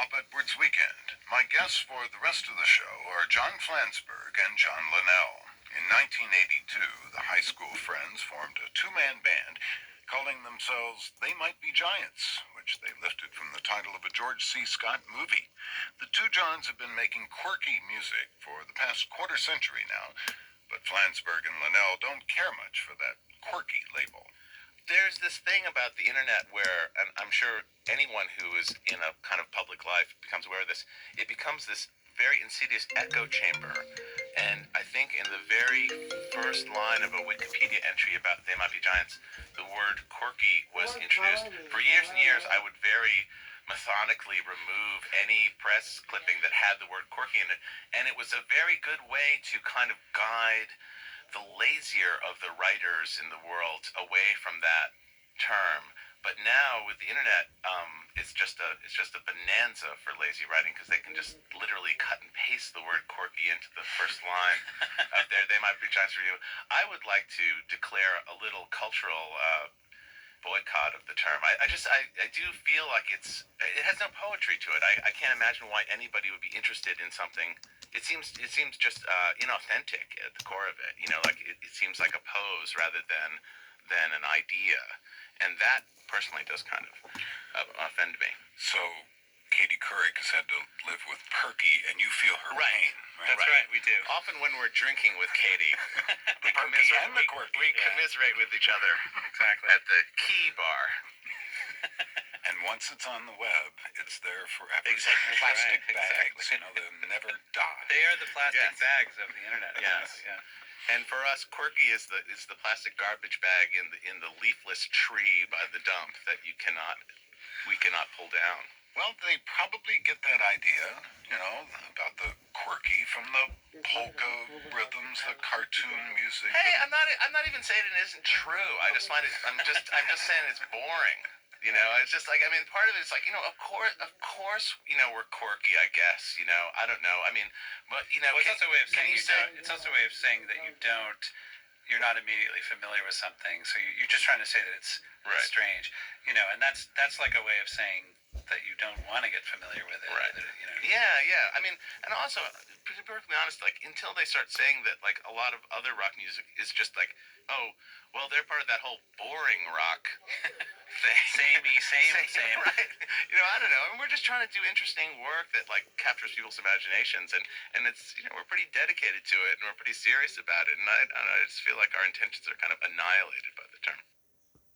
Bob Edwards Weekend. My guests for the rest of the show are John Flansburgh and John Linnell. In 1982, the high school friends formed a two-man band calling themselves They Might Be Giants, which they lifted from the title of a George C. Scott movie. The two Johns have been making quirky music for the past quarter century now, but Flansburgh and Linnell don't care much for that quirky label. There's this thing about the internet where, and I'm sure anyone who is in a kind of public life becomes aware of this, it becomes this very insidious echo chamber. And I think in the very first line of a Wikipedia entry about They Might Be Giants, the word quirky was introduced. For years and years, I would very methodically remove any press clipping that had the word quirky in it. And it was a very good way to kind of guide the lazier of the writers in the world away from that term. But now with the internet, it's just a bonanza for lazy writing because they can just literally cut and paste the word quirky into the first line of their They Might Be Giants review. I would like to declare a little cultural boycott of the term. I do feel like it has no poetry to it. I can't imagine why anybody would be interested in something. It seems just inauthentic at the core of it. You know, like it seems like a pose rather than an idea, and that personally does kind of offend me. So Katie Couric has had to live with Perky, and you feel her pain. Right? That's right, we do. Often when we're drinking with Katie, we commiserate with each other. Exactly. At the Key Bar. And once it's on the web, it's there forever. Exactly. Plastic Right, bags, exactly. they'll never die. They are the plastic Yes. bags of the internet. Yes. Yeah. And for us, quirky is the plastic garbage bag in the leafless tree by the dump that we cannot pull down. Well, they probably get that idea, about the quirky from the polka rhythms, the cartoon music. Hey, I'm not even saying it isn't true. I just find it. I'm just saying it's boring. You know, it's just like, I mean, part of it is like, of course, we're quirky, I guess. I don't know. I mean, but Well, it's also a way of saying it's also a way of saying that you're not immediately familiar with something, so you're just trying to say that it's Right. strange, and that's like a way of saying that you don't want to get familiar with it. Right. Yeah. I mean, and also, to be perfectly honest, like, until they start saying that, like, a lot of other rock music is just like, oh, well, they're part of that whole boring rock thing. Same. Right. I don't know. I mean, we're just trying to do interesting work that, like, captures people's imaginations, and it's, we're pretty dedicated to it, and we're pretty serious about it, and I just feel like our intentions are kind of annihilated by